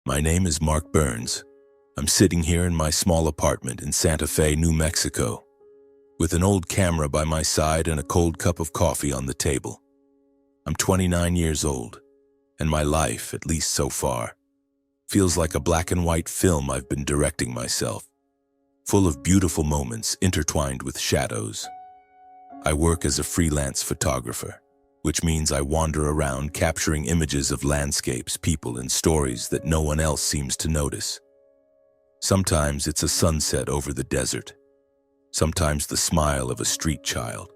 My name is Mark Burns. I'm sitting here in my small apartment in Santa Fe, New Mexico, with an old camera by my side and a cold cup of coffee on the table. I'm 29 years old, and my life, at least so far, feels like a black and white film I've been directing myself, full of beautiful moments intertwined with shadows. I work as a freelance photographer, which means I wander around capturing images of landscapes, people, and stories that no one else seems to notice. Sometimes it's a sunset over the desert, sometimes the smile of a street child.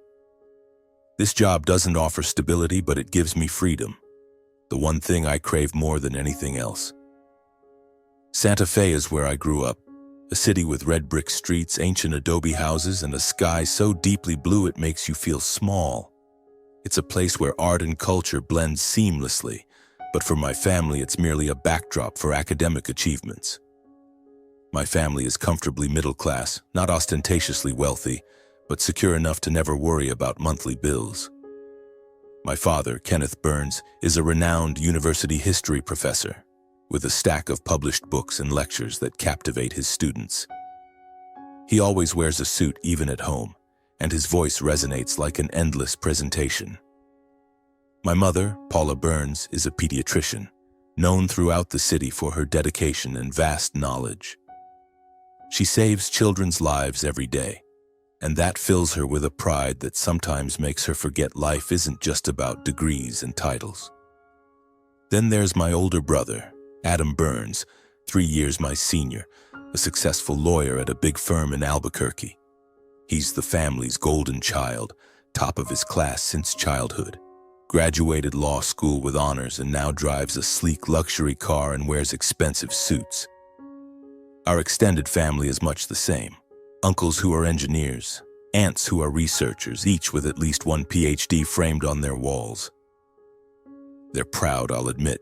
This job doesn't offer stability, but it gives me freedom, the one thing I crave more than anything else. Santa Fe is where I grew up, a city with red brick streets, ancient adobe houses, and a sky so deeply blue it makes you feel small. It's a place where art and culture blend seamlessly, but for my family it's merely a backdrop for academic achievements. My family is comfortably middle class, not ostentatiously wealthy, but secure enough to never worry about monthly bills. My father, Kenneth Burns, is a renowned university history professor, with a stack of published books and lectures that captivate his students. He always wears a suit even at home, and his voice resonates like an endless presentation. My mother, Paula Burns, is a pediatrician, known throughout the city for her dedication and vast knowledge. She saves children's lives every day, and that fills her with a pride that sometimes makes her forget life isn't just about degrees and titles. Then there's my older brother, Adam Burns, 3 years my senior, a successful lawyer at a big firm in Albuquerque. He's the family's golden child, top of his class since childhood. Graduated law school with honors and now drives a sleek luxury car and wears expensive suits. Our extended family is much the same. Uncles who are engineers, aunts who are researchers, each with at least one PhD framed on their walls. They're proud, I'll admit.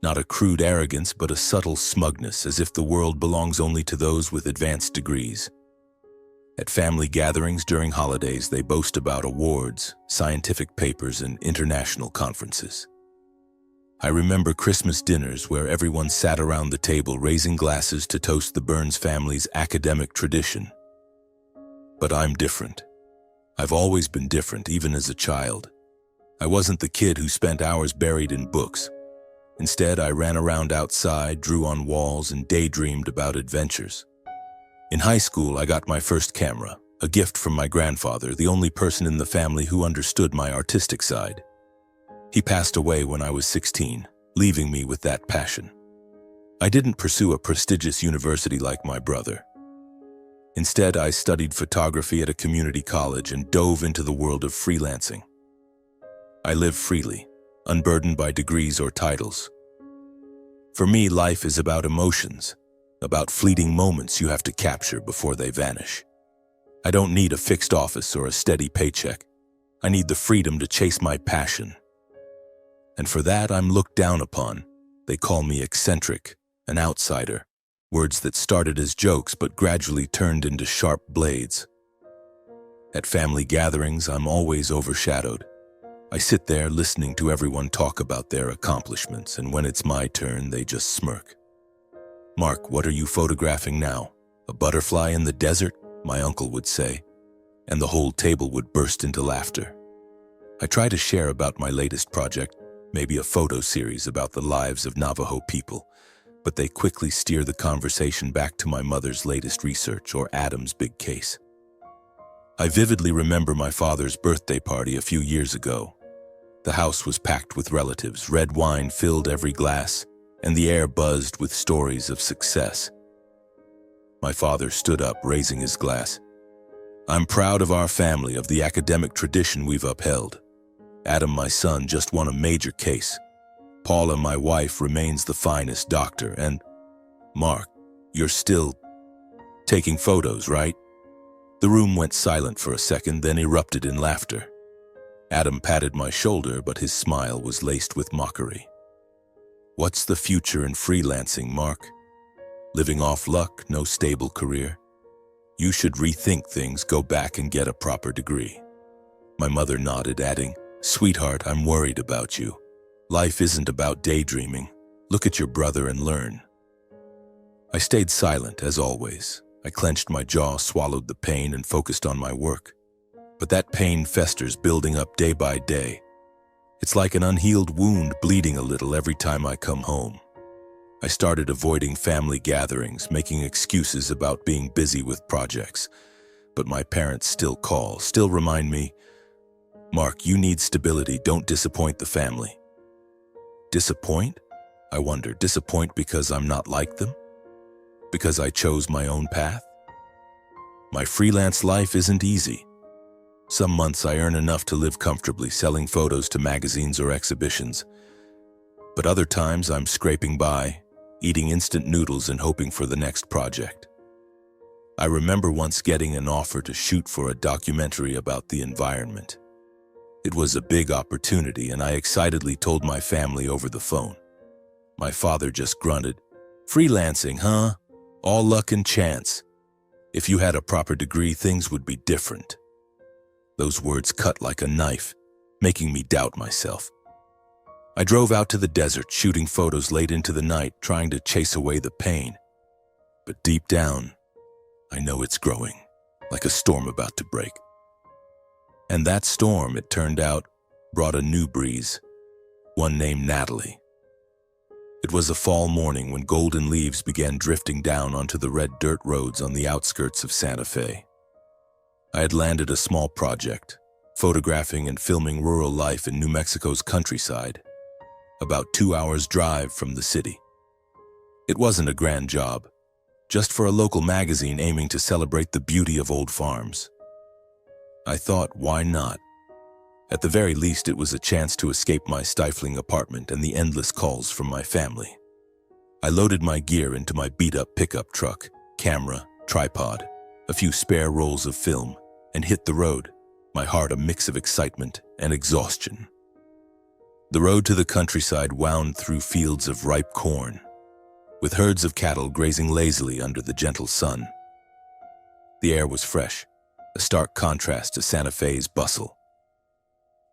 Not a crude arrogance, but a subtle smugness, as if the world belongs only to those with advanced degrees. At family gatherings during holidays, they boast about awards, scientific papers, and international conferences. I remember Christmas dinners where everyone sat around the table raising glasses to toast the Burns family's academic tradition. But I'm different. I've always been different, even as a child. I wasn't the kid who spent hours buried in books. Instead, I ran around outside, drew on walls, and daydreamed about adventures. In high school, I got my first camera, a gift from my grandfather, the only person in the family who understood my artistic side. He passed away when I was 16, leaving me with that passion. I didn't pursue a prestigious university like my brother. Instead, I studied photography at a community college and dove into the world of freelancing. I live freely, unburdened by degrees or titles. For me, life is about emotions, about fleeting moments you have to capture before they vanish. I don't need a fixed office or a steady paycheck. I need the freedom to chase my passion. And for that, I'm looked down upon. They call me eccentric, an outsider, words that started as jokes but gradually turned into sharp blades. At family gatherings, I'm always overshadowed. I sit there listening to everyone talk about their accomplishments, and when it's my turn, they just smirk. "Mark, what are you photographing now? A butterfly in the desert?" my uncle would say, and the whole table would burst into laughter. I try to share about my latest project, maybe a photo series about the lives of Navajo people, but they quickly steer the conversation back to my mother's latest research or Adam's big case. I vividly remember my father's birthday party a few years ago. The house was packed with relatives, red wine filled every glass, and the air buzzed with stories of success. My father stood up, raising his glass. "I'm proud of our family, of the academic tradition we've upheld. Adam, my son, just won a major case. Paula, my wife, remains the finest doctor, and Mark, you're still taking photos, right?" The room went silent for a second, then erupted in laughter. Adam patted my shoulder, but his smile was laced with mockery. "What's the future in freelancing, Mark? Living off luck, no stable career? You should rethink things, go back and get a proper degree." My mother nodded, adding, "Sweetheart, I'm worried about you. Life isn't about daydreaming. Look at your brother and learn." I stayed silent, as always. I clenched my jaw, swallowed the pain, and focused on my work. But that pain festers, building up day by day. It's like an unhealed wound, bleeding a little every time I come home. I started avoiding family gatherings, making excuses about being busy with projects. But my parents still call, still remind me, "Mark, you need stability, don't disappoint the family." Disappoint? I wonder, disappoint because I'm not like them? Because I chose my own path? My freelance life isn't easy. Some months I earn enough to live comfortably, selling photos to magazines or exhibitions. But other times I'm scraping by, eating instant noodles and hoping for the next project. I remember once getting an offer to shoot for a documentary about the environment. It was a big opportunity, and I excitedly told my family over the phone. My father just grunted, "Freelancing, huh? All luck and chance. If you had a proper degree, things would be different." Those words cut like a knife, making me doubt myself. I drove out to the desert, shooting photos late into the night, trying to chase away the pain. But deep down, I know it's growing, like a storm about to break. And that storm, it turned out, brought a new breeze, one named Natalie. It was a fall morning when golden leaves began drifting down onto the red dirt roads on the outskirts of Santa Fe. I had landed a small project, photographing and filming rural life in New Mexico's countryside, about 2 hours' drive from the city. It wasn't a grand job, just for a local magazine aiming to celebrate the beauty of old farms. I thought, why not? At the very least, it was a chance to escape my stifling apartment and the endless calls from my family. I loaded my gear into my beat-up pickup truck, camera, tripod, a few spare rolls of film, and hit the road, my heart a mix of excitement and exhaustion. The road to the countryside wound through fields of ripe corn, with herds of cattle grazing lazily under the gentle sun. The air was fresh, a stark contrast to Santa Fe's bustle.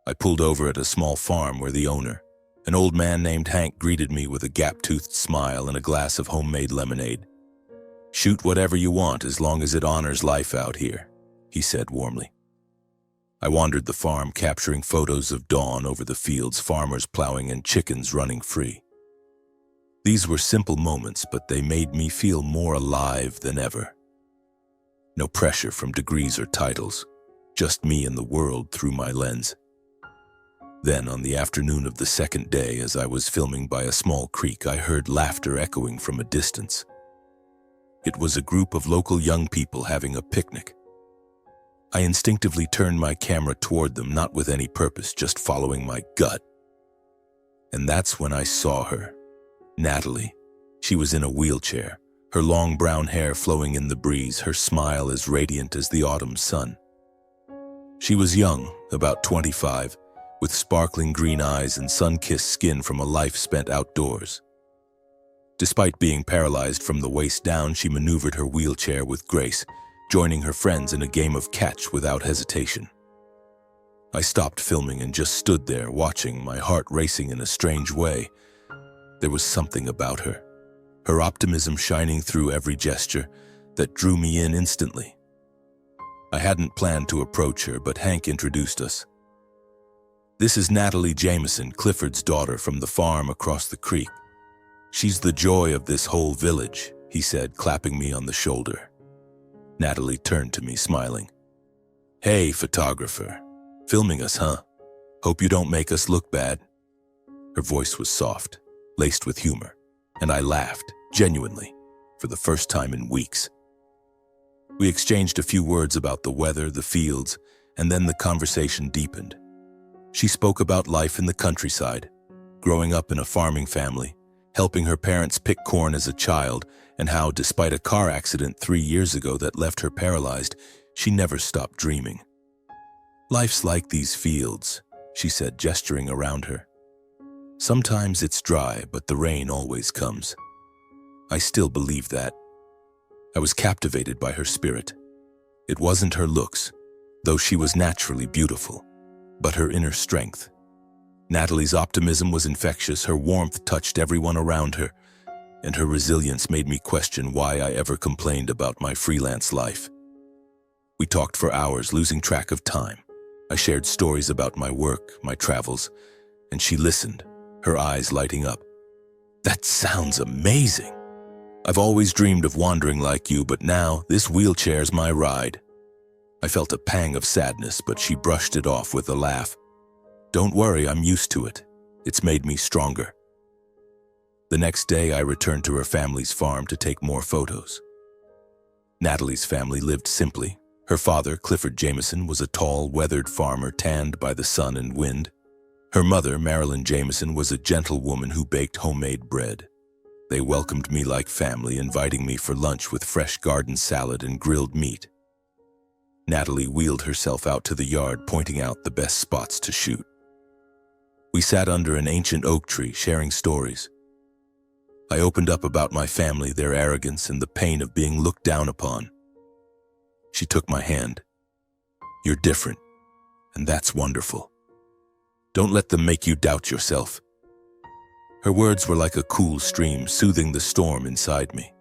I pulled over at a small farm where the owner, an old man named Hank, greeted me with a gap-toothed smile and a glass of homemade lemonade. "Shoot whatever you want as long as it honors life out here," he said warmly. I wandered the farm, capturing photos of dawn over the fields, farmers plowing and chickens running free. These were simple moments, but they made me feel more alive than ever. No pressure from degrees or titles, just me and the world through my lens. Then, on the afternoon of the second day, as I was filming by a small creek, I heard laughter echoing from a distance. It was a group of local young people having a picnic. I instinctively turned my camera toward them, not with any purpose, just following my gut. And that's when I saw her, Natalie. She was in a wheelchair, her long brown hair flowing in the breeze, her smile as radiant as the autumn sun. She was young, about 25, with sparkling green eyes and sun-kissed skin from a life spent outdoors. Despite being paralyzed from the waist down, she maneuvered her wheelchair with grace, joining her friends in a game of catch without hesitation. I stopped filming and just stood there watching, my heart racing in a strange way. There was something about her optimism shining through every gesture, that drew me in instantly. I hadn't planned to approach her, but Hank introduced us. "This is Natalie Jameson, Clifford's daughter from the farm across the creek. She's the joy of this whole village," he said, clapping me on the shoulder. Natalie turned to me, smiling. "Hey, photographer. Filming us, huh? Hope you don't make us look bad." Her voice was soft, laced with humor, and I laughed, genuinely, for the first time in weeks. We exchanged a few words about the weather, the fields, and then the conversation deepened. She spoke about life in the countryside, growing up in a farming family, helping her parents pick corn as a child, and how, despite a car accident 3 years ago that left her paralyzed, she never stopped dreaming. "Life's like these fields," she said, gesturing around her. "Sometimes it's dry, but the rain always comes." I still believe that. I was captivated by her spirit. It wasn't her looks, though she was naturally beautiful, but her inner strength. Natalie's optimism was infectious, her warmth touched everyone around her, and her resilience made me question why I ever complained about my freelance life. We talked for hours, losing track of time. I shared stories about my work, my travels, and she listened, her eyes lighting up. "That sounds amazing. I've always dreamed of wandering like you, but now this wheelchair's my ride." I felt a pang of sadness, but she brushed it off with a laugh. "Don't worry, I'm used to it. It's made me stronger." The next day, I returned to her family's farm to take more photos. Natalie's family lived simply. Her father, Clifford Jameson, was a tall, weathered farmer tanned by the sun and wind. Her mother, Marilyn Jameson, was a gentle woman who baked homemade bread. They welcomed me like family, inviting me for lunch with fresh garden salad and grilled meat. Natalie wheeled herself out to the yard, pointing out the best spots to shoot. We sat under an ancient oak tree, sharing stories. I opened up about my family, their arrogance, and the pain of being looked down upon. She took my hand. "You're different, and that's wonderful. Don't let them make you doubt yourself." Her words were like a cool stream, soothing the storm inside me.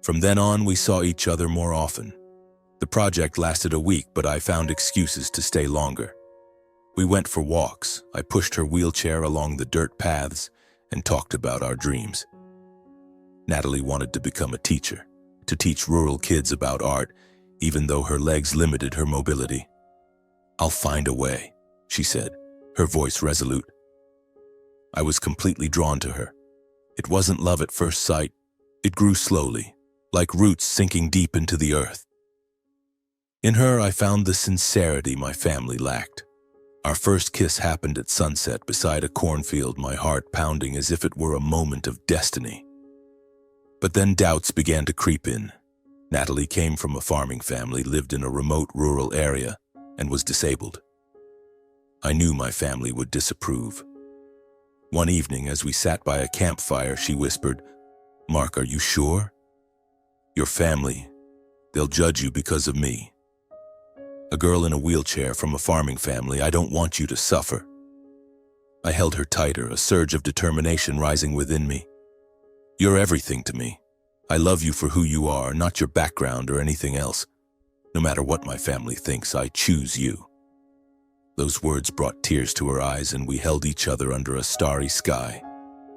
From then on, we saw each other more often. The project lasted a week, but I found excuses to stay longer. We went for walks. I pushed her wheelchair along the dirt paths and talked about our dreams. Natalie wanted to become a teacher, to teach rural kids about art, even though her legs limited her mobility. "I'll find a way," she said, her voice resolute. I was completely drawn to her. It wasn't love at first sight. It grew slowly, like roots sinking deep into the earth. In her, I found the sincerity my family lacked. Our first kiss happened at sunset beside a cornfield, my heart pounding as if it were a moment of destiny. But then doubts began to creep in. Natalie came from a farming family, lived in a remote rural area, and was disabled. I knew my family would disapprove. One evening, as we sat by a campfire, she whispered, "Mark, are you sure? Your family, they'll judge you because of me. A girl in a wheelchair from a farming family, I don't want you to suffer." I held her tighter, a surge of determination rising within me. "You're everything to me. I love you for who you are, not your background or anything else. No matter what my family thinks, I choose you." Those words brought tears to her eyes, and we held each other under a starry sky,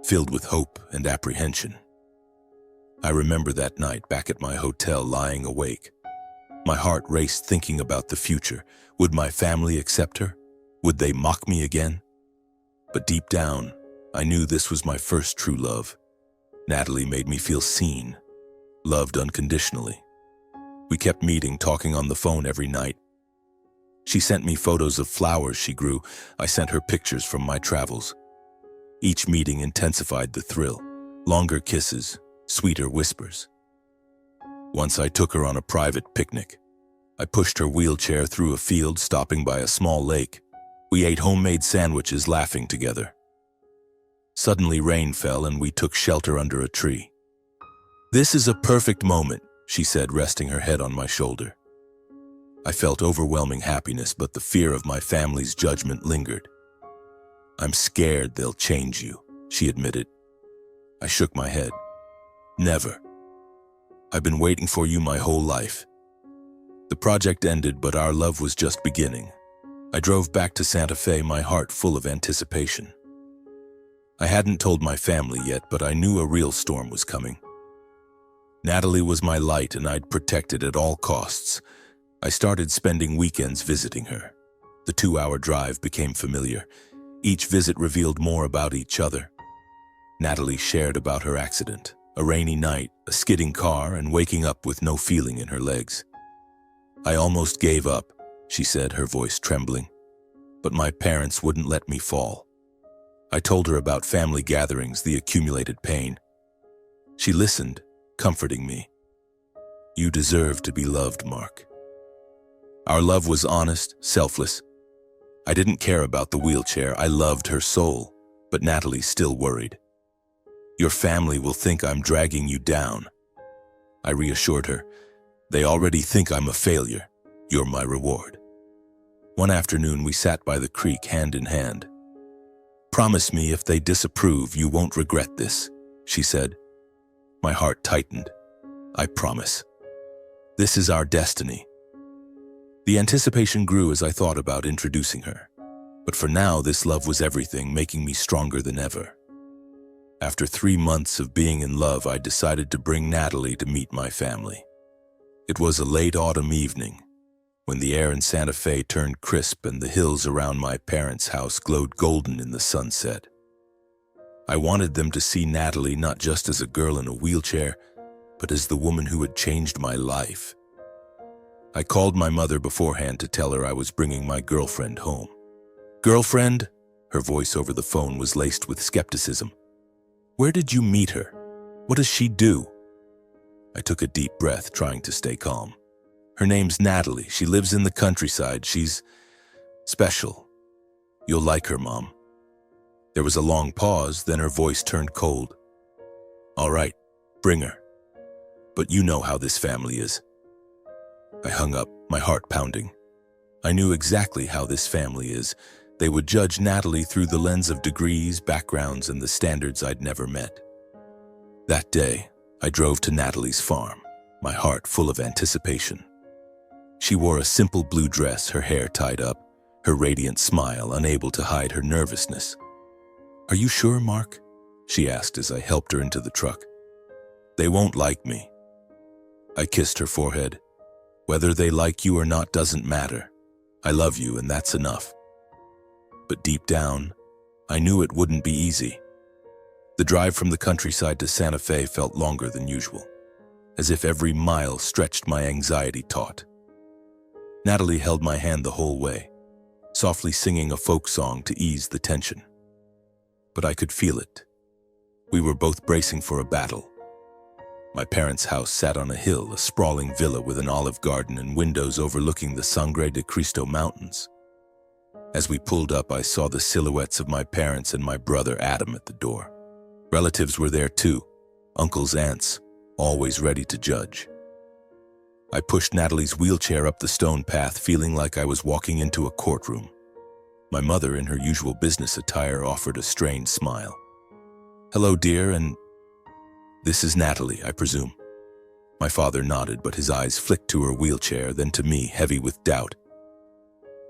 filled with hope and apprehension. I remember that night back at my hotel, lying awake. My heart raced, thinking about the future. Would my family accept her? Would they mock me again? But deep down, I knew this was my first true love. Natalie made me feel seen, loved unconditionally. We kept meeting, talking on the phone every night. She sent me photos of flowers she grew. I sent her pictures from my travels. Each meeting intensified the thrill. Longer kisses, sweeter whispers. Once I took her on a private picnic. I pushed her wheelchair through a field, stopping by a small lake. We ate homemade sandwiches, laughing together. Suddenly rain fell and we took shelter under a tree. "This is a perfect moment," she said, resting her head on my shoulder. I felt overwhelming happiness, but the fear of my family's judgment lingered. "I'm scared they'll change you," she admitted. I shook my head. "Never. I've been waiting for you my whole life." The project ended, but our love was just beginning. I drove back to Santa Fe, my heart full of anticipation. I hadn't told my family yet, but I knew a real storm was coming. Natalie was my light, and I'd protect it at all costs. I started spending weekends visiting her. The 2-hour drive became familiar. Each visit revealed more about each other. Natalie shared about her accident, a rainy night, a skidding car, and waking up with no feeling in her legs. "I almost gave up," she said, her voice trembling. "But my parents wouldn't let me fall." I told her about family gatherings, the accumulated pain. She listened, comforting me. "You deserve to be loved, Mark." Our love was honest, selfless. I didn't care about the wheelchair. I loved her soul, but Natalie still worried. "Your family will think I'm dragging you down." I reassured her. "They already think I'm a failure. You're my reward." One afternoon, we sat by the creek hand in hand. Promise me if they disapprove, you won't regret this, she said. My heart tightened. I promise. This is our destiny. The anticipation grew as I thought about introducing her. But for now, this love was everything, making me stronger than ever. After 3 months of being in love, I decided to bring Natalie to meet my family. It was a late autumn evening, when the air in Santa Fe turned crisp and the hills around my parents' house glowed golden in the sunset. I wanted them to see Natalie not just as a girl in a wheelchair, but as the woman who had changed my life. I called my mother beforehand to tell her I was bringing my girlfriend home. Girlfriend? Her voice over the phone was laced with skepticism. Where did you meet her? What does she do? I took a deep breath, trying to stay calm. Her name's Natalie. She lives in the countryside. She's special. You'll like her, Mom. There was a long pause, then her voice turned cold. All right, bring her. But you know how this family is. I hung up, my heart pounding. I knew exactly how this family is. They would judge Natalie through the lens of degrees, backgrounds, and the standards I'd never met. That day, I drove to Natalie's farm, my heart full of anticipation. She wore a simple blue dress, her hair tied up, her radiant smile unable to hide her nervousness. Are you sure, Mark? She asked as I helped her into the truck. They won't like me. I kissed her forehead. Whether they like you or not doesn't matter. I love you, and that's enough. But deep down, I knew it wouldn't be easy. The drive from the countryside to Santa Fe felt longer than usual, as if every mile stretched my anxiety taut. Natalie held my hand the whole way, softly singing a folk song to ease the tension. But I could feel it. We were both bracing for a battle. My parents' house sat on a hill, a sprawling villa with an olive garden and windows overlooking the Sangre de Cristo Mountains. As we pulled up, I saw the silhouettes of my parents and my brother Adam at the door. Relatives were there too, uncles, aunts, always ready to judge. I pushed Natalie's wheelchair up the stone path, feeling like I was walking into a courtroom. My mother, in her usual business attire, offered a strained smile. Hello, dear, and this is Natalie, I presume. My father nodded, but his eyes flicked to her wheelchair, then to me, heavy with doubt.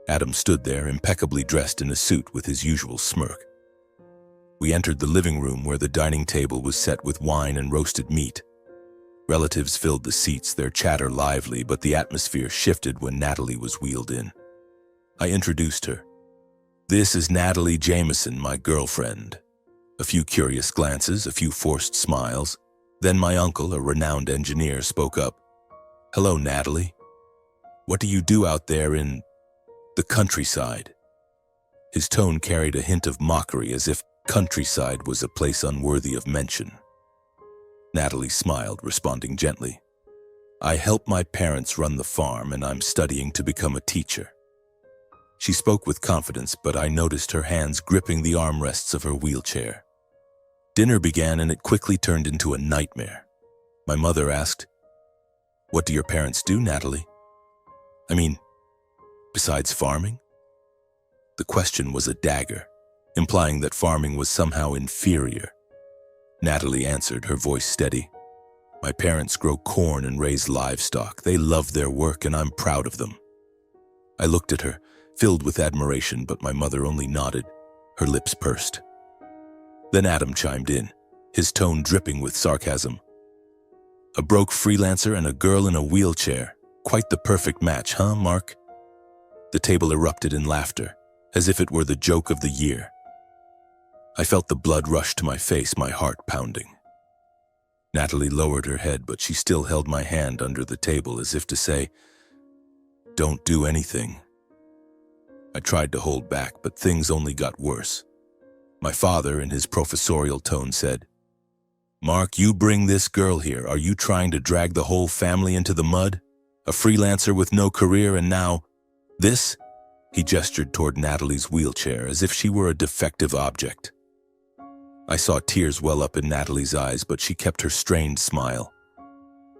Adam stood there, impeccably dressed in a suit with his usual smirk. We entered the living room where the dining table was set with wine and roasted meat. Relatives filled the seats, their chatter lively, but the atmosphere shifted when Natalie was wheeled in. I introduced her. This is Natalie Jameson, my girlfriend. A few curious glances, a few forced smiles. Then my uncle, a renowned engineer, spoke up. Hello, Natalie. What do you do out there in the countryside? His tone carried a hint of mockery, as if countryside was a place unworthy of mention. Natalie smiled, responding gently. I help my parents run the farm, and I'm studying to become a teacher. She spoke with confidence, but I noticed her hands gripping the armrests of her wheelchair. Dinner began, and it quickly turned into a nightmare. My mother asked, What do your parents do, Natalie? I mean, besides farming? The question was a dagger, implying that farming was somehow inferior. Natalie answered, her voice steady. My parents grow corn and raise livestock. They love their work, and I'm proud of them. I looked at her, filled with admiration, but my mother only nodded, her lips pursed. Then Adam chimed in, his tone dripping with sarcasm. A broke freelancer and a girl in a wheelchair. Quite the perfect match, huh, Mark? The table erupted in laughter, as if it were the joke of the year. I felt the blood rush to my face, my heart pounding. Natalie lowered her head, but she still held my hand under the table as if to say, Don't do anything. I tried to hold back, but things only got worse. My father, in his professorial tone, said, Mark, you bring this girl here. Are you trying to drag the whole family into the mud? A freelancer with no career, and now this? He gestured toward Natalie's wheelchair as if she were a defective object. I saw tears well up in Natalie's eyes, but she kept her strained smile.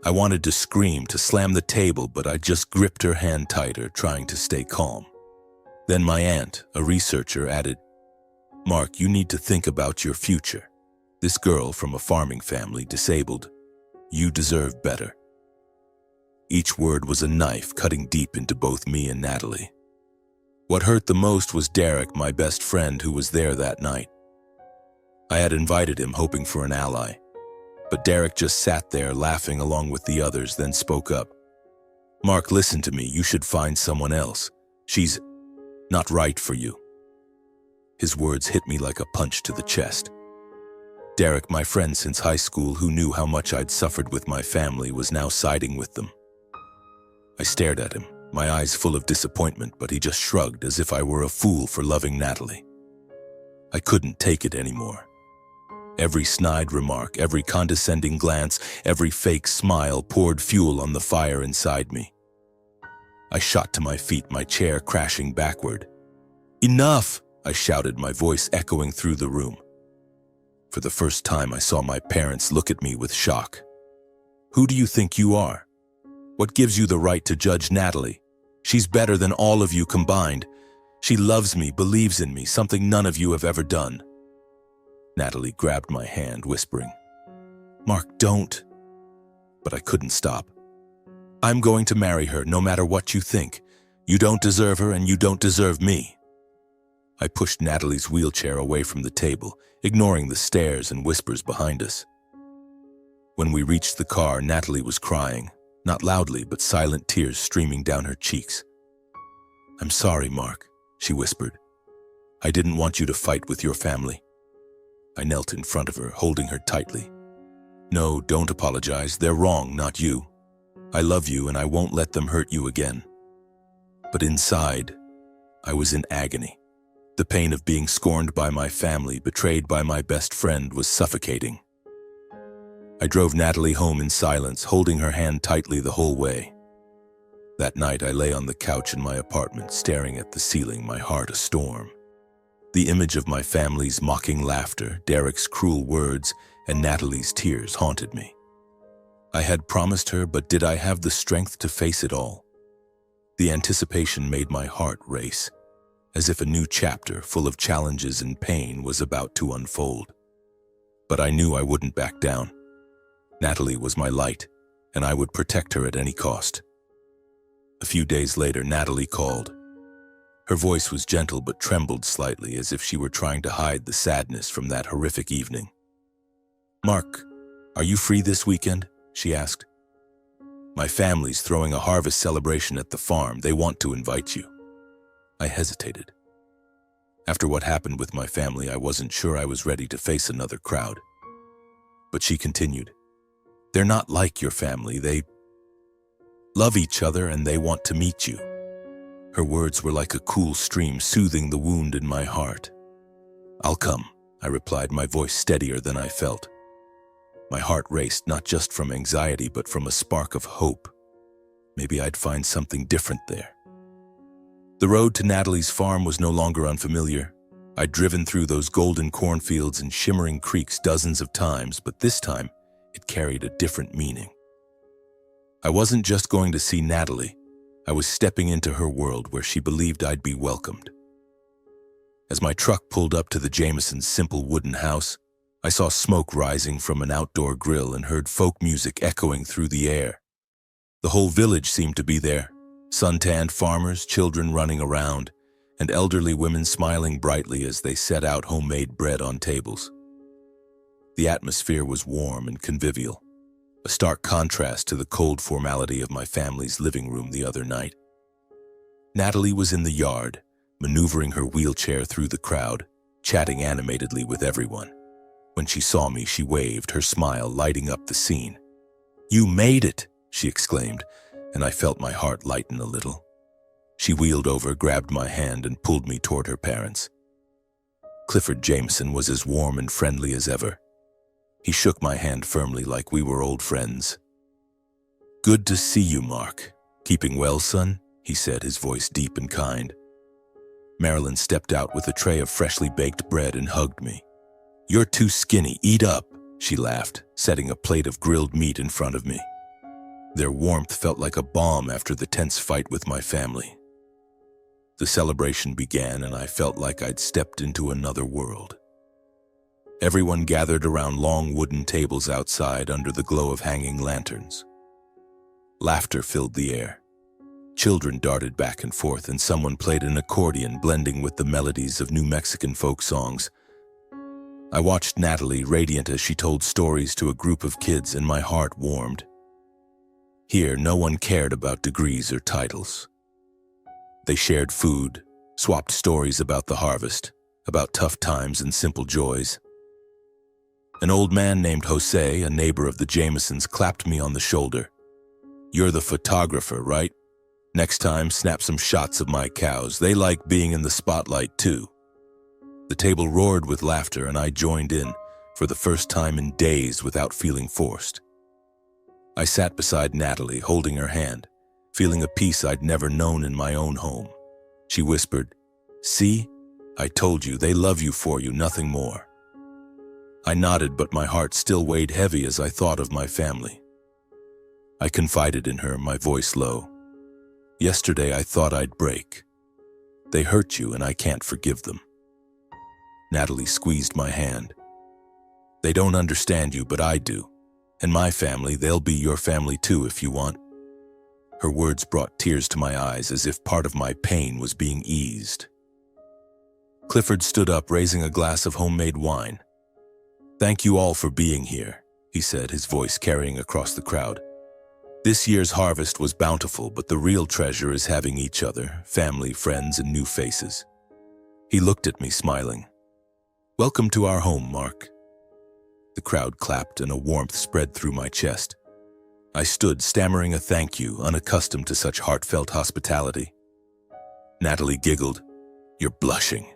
I wanted to scream, to slam the table, but I just gripped her hand tighter, trying to stay calm. Then my aunt, a researcher, added, Mark, you need to think about your future. This girl from a farming family, disabled. You deserve better. Each word was a knife cutting deep into both me and Natalie. What hurt the most was Derek, my best friend, who was there that night. I had invited him hoping for an ally, but Derek just sat there laughing along with the others, then spoke up. Mark, listen to me. You should find someone else. She's not right for you. His words hit me like a punch to the chest. Derek, my friend since high school, who knew how much I'd suffered with my family, was now siding with them. I stared at him, my eyes full of disappointment, but he just shrugged as if I were a fool for loving Natalie. I couldn't take it anymore. Every snide remark, every condescending glance, every fake smile poured fuel on the fire inside me. I shot to my feet, my chair crashing backward. Enough! I shouted, my voice echoing through the room. For the first time, I saw my parents look at me with shock. Who do you think you are? What gives you the right to judge Natalie? She's better than all of you combined. She loves me, believes in me, something none of you have ever done. Natalie grabbed my hand, whispering, Mark, don't. But I couldn't stop. I'm going to marry her, no matter what you think. You don't deserve her, and you don't deserve me. I pushed Natalie's wheelchair away from the table, ignoring the stares and whispers behind us. When we reached the car, Natalie was crying, not loudly, but silent tears streaming down her cheeks. I'm sorry, Mark, she whispered. I didn't want you to fight with your family. I knelt in front of her, holding her tightly. No, don't apologize. They're wrong, not you. I love you, and I won't let them hurt you again. But inside, I was in agony. The pain of being scorned by my family, betrayed by my best friend, was suffocating. I drove Natalie home in silence, holding her hand tightly the whole way. That night, I lay on the couch in my apartment, staring at the ceiling, my heart a storm. The image of my family's mocking laughter, Derek's cruel words, and Natalie's tears haunted me. I had promised her, but did I have the strength to face it all? The anticipation made my heart race, as if a new chapter full of challenges and pain was about to unfold. But I knew I wouldn't back down. Natalie was my light, and I would protect her at any cost. A few days later, Natalie called. Her voice was gentle but trembled slightly, as if she were trying to hide the sadness from that horrific evening. Mark, are you free this weekend? She asked. My family's throwing a harvest celebration at the farm. They want to invite you. I hesitated. After what happened with my family, I wasn't sure I was ready to face another crowd. But she continued, They're not like your family. They love each other and they want to meet you. Her words were like a cool stream, soothing the wound in my heart. I'll come, I replied, my voice steadier than I felt. My heart raced, not just from anxiety, but from a spark of hope. Maybe I'd find something different there. The road to Natalie's farm was no longer unfamiliar. I'd driven through those golden cornfields and shimmering creeks dozens of times, but this time it carried a different meaning. I wasn't just going to see Natalie. I was stepping into her world where she believed I'd be welcomed. As my truck pulled up to the Jamesons' simple wooden house, I saw smoke rising from an outdoor grill and heard folk music echoing through the air. The whole village seemed to be there, suntanned farmers, children running around, and elderly women smiling brightly as they set out homemade bread on tables. The atmosphere was warm and convivial, a stark contrast to the cold formality of my family's living room the other night. Natalie was in the yard, maneuvering her wheelchair through the crowd, chatting animatedly with everyone. When she saw me, she waved, her smile lighting up the scene. "You made it!" she exclaimed, and I felt my heart lighten a little. She wheeled over, grabbed my hand, and pulled me toward her parents. Clifford Jameson was as warm and friendly as ever. He shook my hand firmly like we were old friends. "Good to see you, Mark. Keeping well, son?" he said, his voice deep and kind. Marilyn stepped out with a tray of freshly baked bread and hugged me. "You're too skinny. Eat up," she laughed, setting a plate of grilled meat in front of me. Their warmth felt like a balm after the tense fight with my family. The celebration began, and I felt like I'd stepped into another world. Everyone gathered around long wooden tables outside under the glow of hanging lanterns. Laughter filled the air. Children darted back and forth, and someone played an accordion blending with the melodies of New Mexican folk songs. I watched Natalie, radiant as she told stories to a group of kids, and my heart warmed. Here, no one cared about degrees or titles. They shared food, swapped stories about the harvest, about tough times and simple joys. An old man named Jose, a neighbor of the Jamesons, clapped me on the shoulder. "You're the photographer, right? Next time, snap some shots of my cows. They like being in the spotlight, too." The table roared with laughter, and I joined in, for the first time in days without feeling forced. I sat beside Natalie, holding her hand, feeling a peace I'd never known in my own home. She whispered, "See? I told you, they love you for you, nothing more." I nodded, but my heart still weighed heavy as I thought of my family. I confided in her, my voice low. "Yesterday I thought I'd break. They hurt you, and I can't forgive them." Natalie squeezed my hand. "They don't understand you, but I do. And my family, they'll be your family too if you want." Her words brought tears to my eyes, as if part of my pain was being eased. Clifford stood up, raising a glass of homemade wine. "Thank you all for being here," he said, his voice carrying across the crowd. "This year's harvest was bountiful, but the real treasure is having each other, family, friends, and new faces." He looked at me, smiling. "Welcome to our home, Mark." The crowd clapped, and a warmth spread through my chest. I stood, stammering a thank you, unaccustomed to such heartfelt hospitality. Natalie giggled. "You're blushing."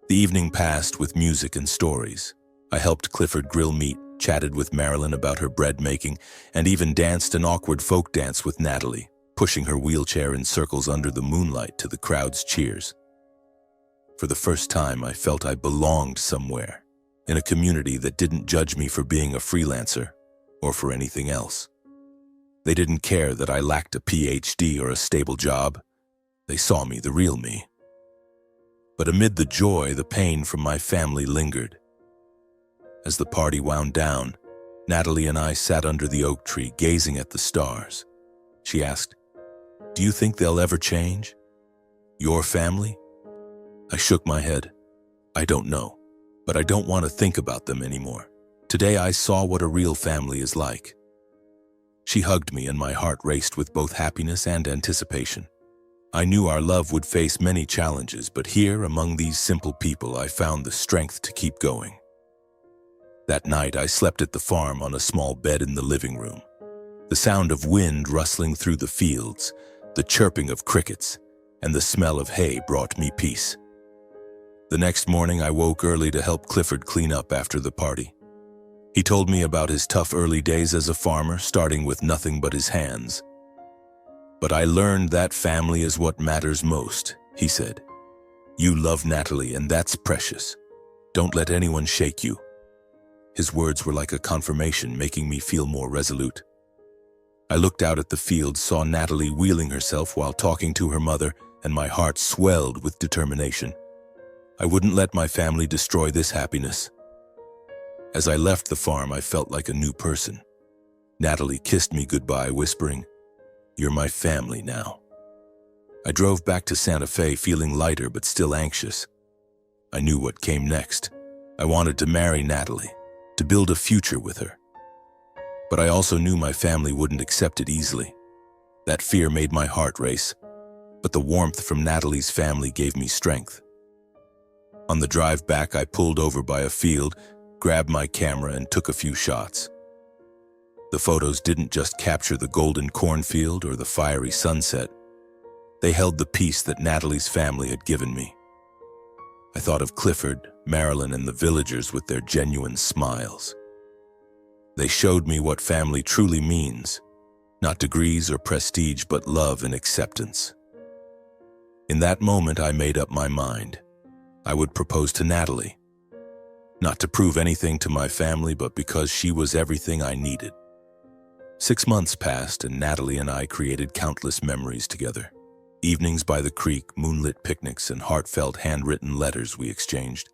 The evening passed with music and stories. I helped Clifford grill meat, chatted with Marilyn about her bread making, and even danced an awkward folk dance with Natalie, pushing her wheelchair in circles under the moonlight to the crowd's cheers. For the first time, I felt I belonged somewhere, in a community that didn't judge me for being a freelancer or for anything else. They didn't care that I lacked a PhD or a stable job. They saw me, the real me. But amid the joy, the pain from my family lingered. As the party wound down, Natalie and I sat under the oak tree, gazing at the stars. She asked, "Do you think they'll ever change? Your family?" I shook my head. "I don't know, but I don't want to think about them anymore. Today I saw what a real family is like." She hugged me, and my heart raced with both happiness and anticipation. I knew our love would face many challenges, but here, among these simple people, I found the strength to keep going. That night, I slept at the farm on a small bed in the living room. The sound of wind rustling through the fields, the chirping of crickets, and the smell of hay brought me peace. The next morning, I woke early to help Clifford clean up after the party. He told me about his tough early days as a farmer, starting with nothing but his hands. "But I learned that family is what matters most," he said. "You love Natalie, and that's precious. Don't let anyone shake you." His words were like a confirmation, making me feel more resolute. I looked out at the field, saw Natalie wheeling herself while talking to her mother, and my heart swelled with determination. I wouldn't let my family destroy this happiness. As I left the farm, I felt like a new person. Natalie kissed me goodbye, whispering, "You're my family now." I drove back to Santa Fe, feeling lighter but still anxious. I knew what came next. I wanted to marry Natalie, to build a future with her. But I also knew my family wouldn't accept it easily. That fear made my heart race, but the warmth from Natalie's family gave me strength. On the drive back, I pulled over by a field, grabbed my camera, and took a few shots. The photos didn't just capture the golden cornfield or the fiery sunset. They held the peace that Natalie's family had given me. I thought of Clifford, Marilyn, and the villagers with their genuine smiles. They showed me what family truly means, not degrees or prestige, but love and acceptance. In that moment, I made up my mind. I would propose to Natalie, not to prove anything to my family, but because she was everything I needed. 6 months passed, and Natalie and I created countless memories together. Evenings by the creek, moonlit picnics, and heartfelt handwritten letters we exchanged.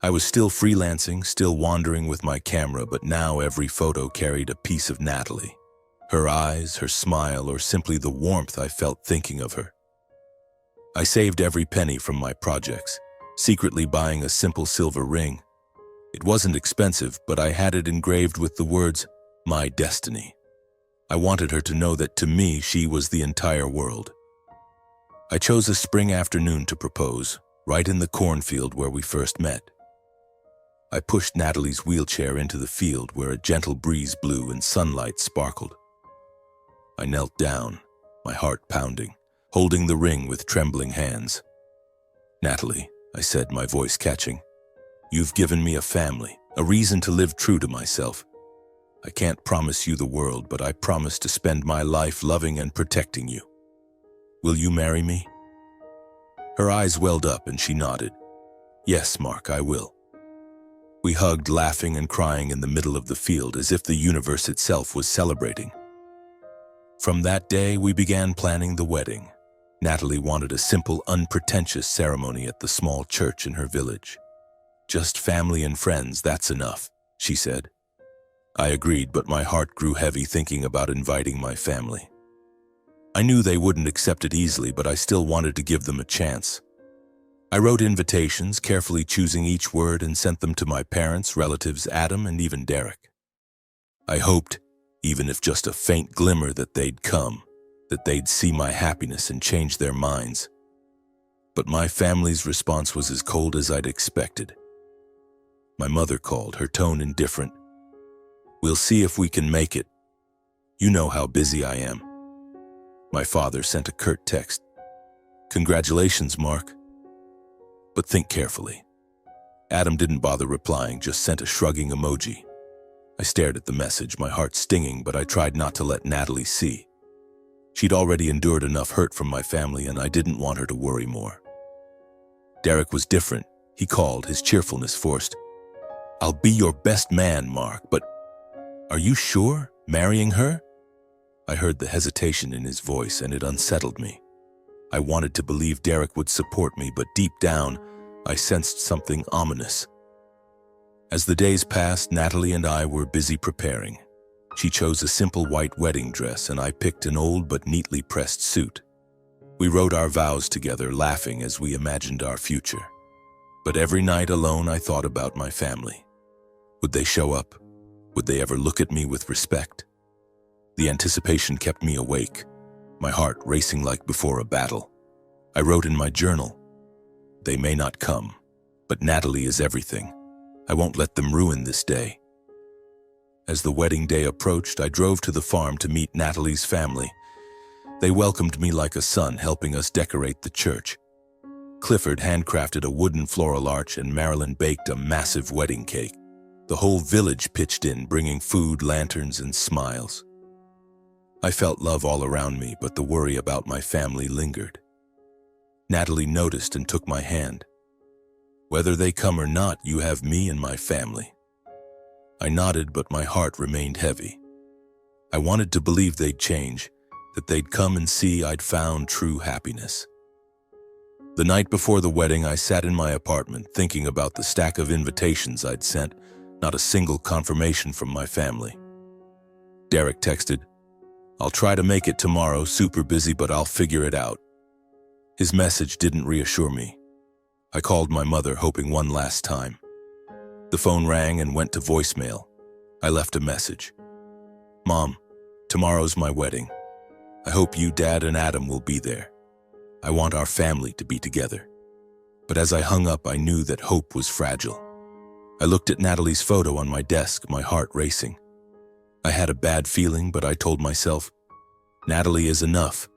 I was still freelancing, still wandering with my camera, but now every photo carried a piece of Natalie. Her eyes, her smile, or simply the warmth I felt thinking of her. I saved every penny from my projects, secretly buying a simple silver ring. It wasn't expensive, but I had it engraved with the words, "My destiny." I wanted her to know that to me, she was the entire world. I chose a spring afternoon to propose, right in the cornfield where we first met. I pushed Natalie's wheelchair into the field where a gentle breeze blew and sunlight sparkled. I knelt down, my heart pounding, holding the ring with trembling hands. "Natalie," I said, my voice catching, "you've given me a family, a reason to live true to myself. I can't promise you the world, but I promise to spend my life loving and protecting you. Will you marry me?" Her eyes welled up and she nodded. "Yes, Mark, I will." We hugged, laughing and crying in the middle of the field as if the universe itself was celebrating. From that day, we began planning the wedding. Natalie wanted a simple, unpretentious ceremony at the small church in her village. "Just family and friends, that's enough," she said. I agreed, but my heart grew heavy thinking about inviting my family. I knew they wouldn't accept it easily, but I still wanted to give them a chance. I wrote invitations, carefully choosing each word, and sent them to my parents, relatives, Adam, and even Derek. I hoped, even if just a faint glimmer, that they'd come, that they'd see my happiness and change their minds. But my family's response was as cold as I'd expected. My mother called, her tone indifferent. "We'll see if we can make it. You know how busy I am." My father sent a curt text. "Congratulations, Mark. But think carefully." Adam didn't bother replying, just sent a shrugging emoji. I stared at the message, my heart stinging, but I tried not to let Natalie see. She'd already endured enough hurt from my family, and I didn't want her to worry more. Derek was different. He called, his cheerfulness forced. "I'll be your best man, Mark, but are you sure? Marrying her?" I heard the hesitation in his voice, and it unsettled me. I wanted to believe Derek would support me, but deep down, I sensed something ominous. As the days passed, Natalie and I were busy preparing. She chose a simple white wedding dress, and I picked an old but neatly pressed suit. We wrote our vows together, laughing as we imagined our future. But every night alone, I thought about my family. Would they show up? Would they ever look at me with respect? The anticipation kept me awake, my heart racing like before a battle. I wrote in my journal, "They may not come, but Natalie is everything. I won't let them ruin this day." As the wedding day approached, I drove to the farm to meet Natalie's family. They welcomed me like a son, helping us decorate the church. Clifford handcrafted a wooden floral arch, and Marilyn baked a massive wedding cake. The whole village pitched in, bringing food, lanterns, and smiles. I felt love all around me, but the worry about my family lingered. Natalie noticed and took my hand. "Whether they come or not, you have me and my family." I nodded, but my heart remained heavy. I wanted to believe they'd change, that they'd come and see I'd found true happiness. The night before the wedding, I sat in my apartment thinking about the stack of invitations I'd sent, not a single confirmation from my family. Derek texted, "I'll try to make it tomorrow, super busy, but I'll figure it out." His message didn't reassure me. I called my mother, hoping one last time. The phone rang and went to voicemail. I left a message. "Mom, tomorrow's my wedding. I hope you, Dad, and Adam will be there. I want our family to be together." But as I hung up, I knew that hope was fragile. I looked at Natalie's photo on my desk, my heart racing. I had a bad feeling, but I told myself, Natalie is enough.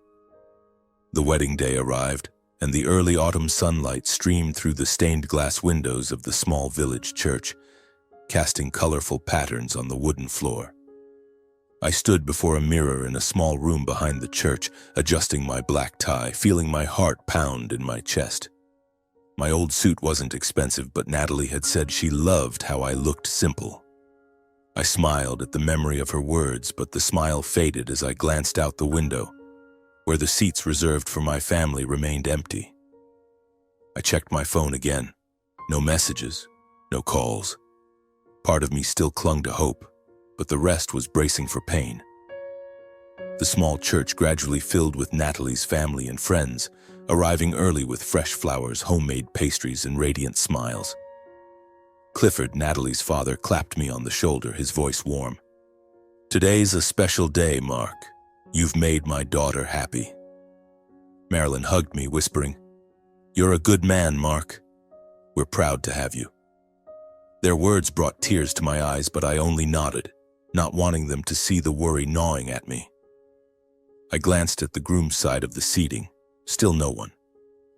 The wedding day arrived, and the early autumn sunlight streamed through the stained glass windows of the small village church, casting colorful patterns on the wooden floor. I stood before a mirror in a small room behind the church, adjusting my black tie, feeling my heart pound in my chest. My old suit wasn't expensive, but Natalie had said she loved how I looked simple. I smiled at the memory of her words, but the smile faded as I glanced out the window. where the seats reserved for my family remained empty. I checked my phone again. No messages, no calls. Part of me still clung to hope, but the rest was bracing for pain. The small church gradually filled with Natalie's family and friends, arriving early with fresh flowers, homemade pastries, and radiant smiles. Clifford, Natalie's father, clapped me on the shoulder, his voice warm. "Today's a special day, Mark. You've made my daughter happy." Marilyn hugged me, whispering, "You're a good man, Mark. We're proud to have you." Their words brought tears to my eyes, but I only nodded, not wanting them to see the worry gnawing at me. I glanced at the groom's side of the seating. Still no one.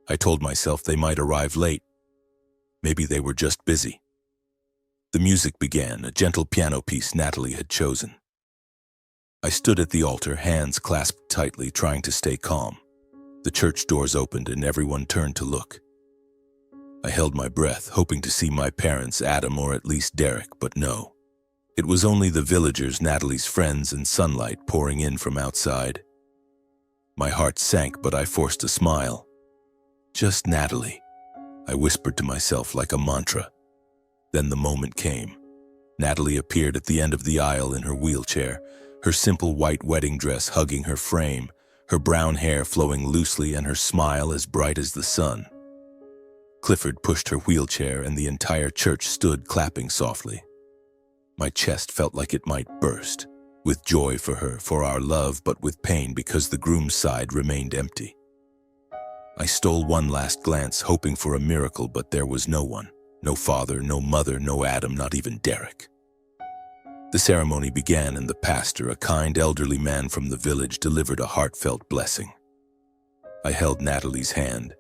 I told myself they might arrive late. Maybe they were just busy. The music began, a gentle piano piece Natalie had chosen. I stood at the altar, hands clasped tightly, trying to stay calm. The church doors opened and everyone turned to look. I held my breath, hoping to see my parents, Adam, or at least Derek, but no. It was only the villagers, Natalie's friends, and sunlight pouring in from outside. My heart sank, but I forced a smile. "Just Natalie," I whispered to myself like a mantra. Then the moment came. Natalie appeared at the end of the aisle in her wheelchair, her simple white wedding dress hugging her frame, her brown hair flowing loosely and her smile as bright as the sun. Clifford pushed her wheelchair and the entire church stood clapping softly. My chest felt like it might burst, with joy for her, for our love, but with pain because the groom's side remained empty. I stole one last glance, hoping for a miracle, but there was no one. No father, no mother, no Adam, not even Derek. The ceremony began and the pastor, a kind elderly man from the village, delivered a heartfelt blessing. I held Natalie's hand,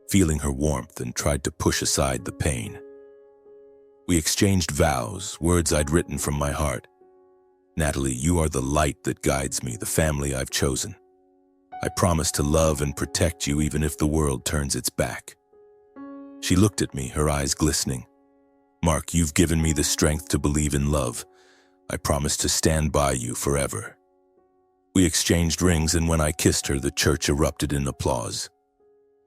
feeling her warmth, and tried to push aside the pain. We exchanged vows, words I'd written from my heart. "Natalie, you are the light that guides me, the family I've chosen. I promise to love and protect you even if the world turns its back." She looked at me, her eyes glistening. "Mark, you've given me the strength to believe in love. I promise to stand by you forever." We exchanged rings, and when I kissed her, the church erupted in applause.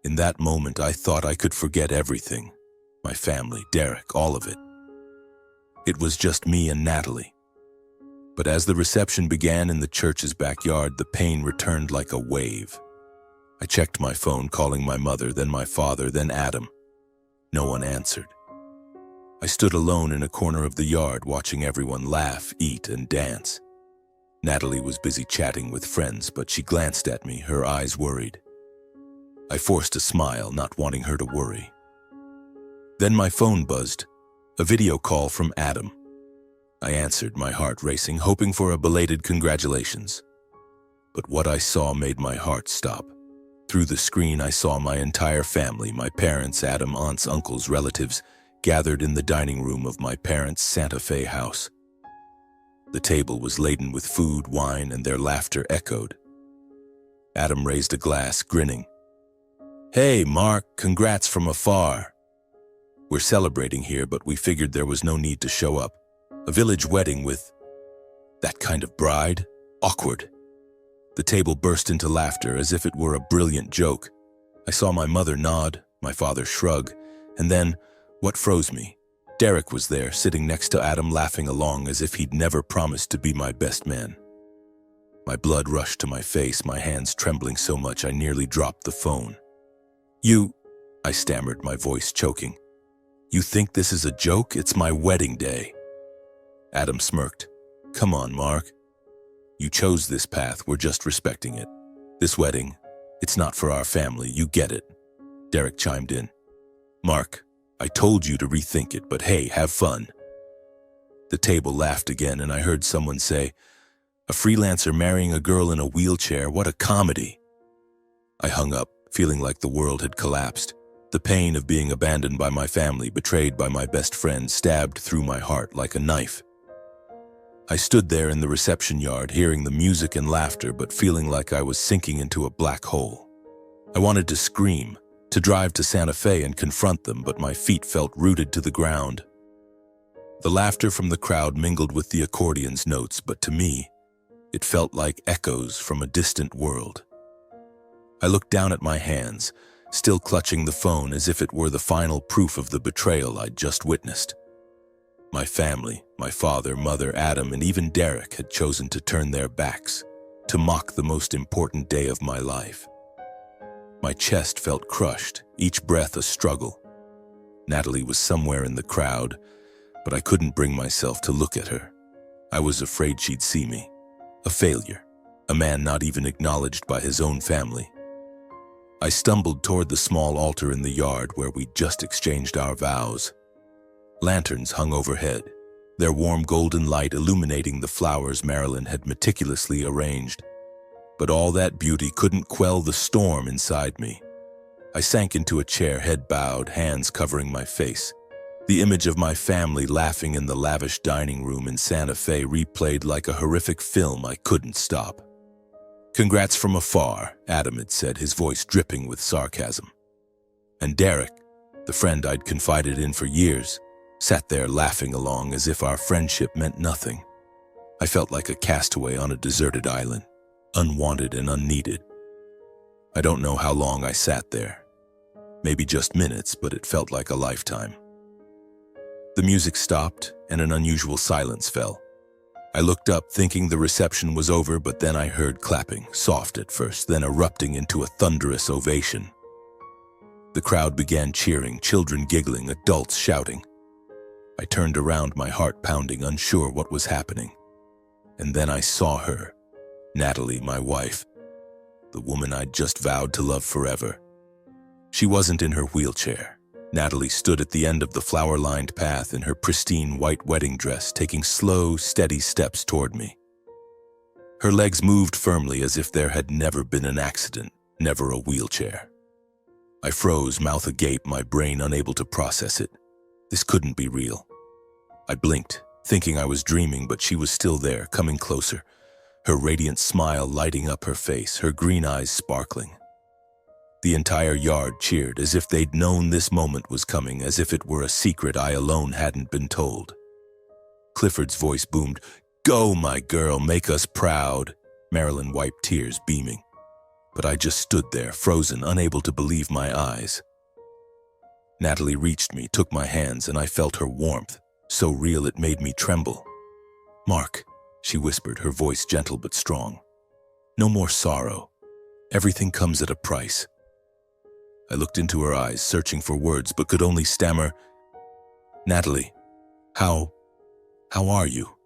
In that moment, I thought I could forget everything. My family, Derek, all of it. It was just me and Natalie. But as the reception began in the church's backyard, the pain returned like a wave. I checked my phone, calling my mother, then my father, then Adam. No one answered. I stood alone in a corner of the yard, watching everyone laugh, eat, and dance. Natalie was busy chatting with friends, but she glanced at me, her eyes worried. I forced a smile, not wanting her to worry. Then my phone buzzed, a video call from Adam. I answered, my heart racing, hoping for a belated congratulations. But what I saw made my heart stop. Through the screen, I saw my entire family, my parents, Adam, aunts, uncles, relatives, gathered in the dining room of my parents' Santa Fe house. The table was laden with food, wine, and their laughter echoed. Adam raised a glass, grinning. "Hey, Mark, congrats from afar. We're celebrating here, but we figured there was no need to show up. A village wedding with that kind of bride? Awkward." The table burst into laughter as if it were a brilliant joke. I saw my mother nod, my father shrug, and then, what froze me? Derek was there, sitting next to Adam, laughing along as if he'd never promised to be my best man. My blood rushed to my face, my hands trembling so much I nearly dropped the phone. "You," I stammered, my voice choking. "You think this is a joke? It's my wedding day." Adam smirked. "Come on, Mark. You chose this path, we're just respecting it. This wedding, it's not for our family, you get it." Derek chimed in. "Mark, I told you to rethink it, but hey, have fun." The table laughed again, and I heard someone say, "A freelancer marrying a girl in a wheelchair, what a comedy." I hung up, feeling like the world had collapsed. The pain of being abandoned by my family, betrayed by my best friend, stabbed through my heart like a knife. I stood there in the reception yard, hearing the music and laughter, but feeling like I was sinking into a black hole. I wanted to scream, to drive to Santa Fe and confront them, but my feet felt rooted to the ground. The laughter from the crowd mingled with the accordion's notes, but to me, it felt like echoes from a distant world. I looked down at my hands, still clutching the phone as if it were the final proof of the betrayal I'd just witnessed. My family, my father, mother, Adam, and even Derek had chosen to turn their backs, to mock the most important day of my life. My chest felt crushed, each breath a struggle. Natalie was somewhere in the crowd, but I couldn't bring myself to look at her. I was afraid she'd see me. A failure, a man not even acknowledged by his own family. I stumbled toward the small altar in the yard where we'd just exchanged our vows. Lanterns hung overhead, their warm golden light illuminating the flowers Marilyn had meticulously arranged. But all that beauty couldn't quell the storm inside me. I sank into a chair, head bowed, hands covering my face. The image of my family laughing in the lavish dining room in Santa Fe replayed like a horrific film I couldn't stop. "Congrats from afar," Adam had said, his voice dripping with sarcasm. And Derek, the friend I'd confided in for years, sat there laughing along as if our friendship meant nothing. I felt like a castaway on a deserted island, unwanted and unneeded. I don't know how long I sat there. Maybe just minutes, but it felt like a lifetime. The music stopped, and an unusual silence fell. I looked up, thinking the reception was over, but then I heard clapping, soft at first, then erupting into a thunderous ovation. The crowd began cheering, children giggling, adults shouting. I turned around, my heart pounding, unsure what was happening. And then I saw her, Natalie, my wife, the woman I'd just vowed to love forever. She wasn't in her wheelchair. Natalie stood at the end of the flower-lined path in her pristine white wedding dress, taking slow, steady steps toward me. Her legs moved firmly as if there had never been an accident, never a wheelchair. I froze, mouth agape, my brain unable to process it. This couldn't be real. I blinked, thinking I was dreaming, but she was still there, coming closer, her radiant smile lighting up her face, her green eyes sparkling. The entire yard cheered, as if they'd known this moment was coming, as if it were a secret I alone hadn't been told. Clifford's voice boomed, "Go, my girl, make us proud." Marilyn wiped tears, beaming. But I just stood there, frozen, unable to believe my eyes. Natalie reached me, took my hands, and I felt her warmth, so real it made me tremble. "Mark," she whispered, her voice gentle but strong. "No more sorrow. Everything comes at a price." I looked into her eyes, searching for words, but could only stammer, "Natalie, how are you?"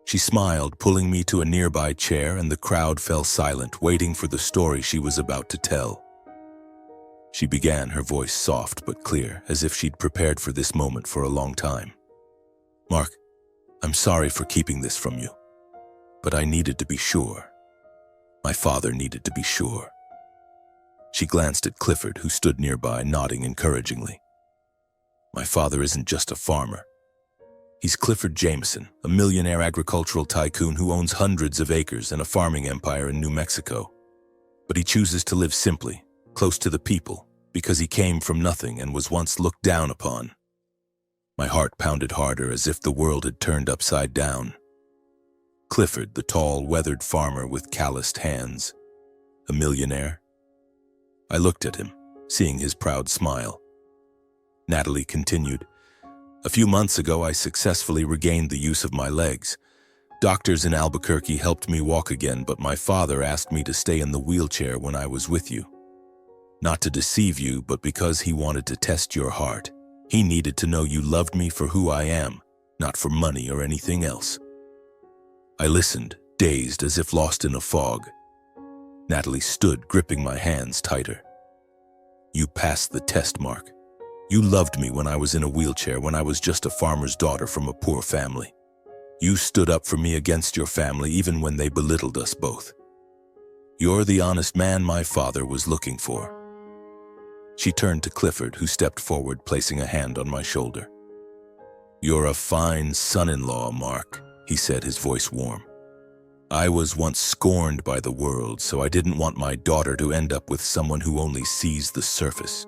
She smiled, pulling me to a nearby chair, and the crowd fell silent, waiting for the story she was about to tell. She began, her voice soft but clear, as if she'd prepared for this moment for a long time. "Mark, I'm sorry for keeping this from you, but I needed to be sure. My father needed to be sure." She glanced at Clifford, who stood nearby, nodding encouragingly. "My father isn't just a farmer. He's Clifford Jameson, a millionaire agricultural tycoon who owns hundreds of acres and a farming empire in New Mexico. But he chooses to live simply, close to the people, because he came from nothing and was once looked down upon." My heart pounded harder, as if the world had turned upside down. Clifford, the tall, weathered farmer with calloused hands. A millionaire? I looked at him, seeing his proud smile. Natalie continued, "A few months ago, I successfully regained the use of my legs. Doctors in Albuquerque helped me walk again, but my father asked me to stay in the wheelchair when I was with you. Not to deceive you, but because he wanted to test your heart. He needed to know you loved me for who I am, not for money or anything else." I listened, dazed, as if lost in a fog. Natalie stood, gripping my hands tighter. "You passed the test, Mark. You loved me when I was in a wheelchair, when I was just a farmer's daughter from a poor family. You stood up for me against your family, even when they belittled us both. You're the honest man my father was looking for." She turned to Clifford, who stepped forward, placing a hand on my shoulder. "You're a fine son-in-law, Mark," he said, his voice warm. "I was once scorned by the world, so I didn't want my daughter to end up with someone who only sees the surface.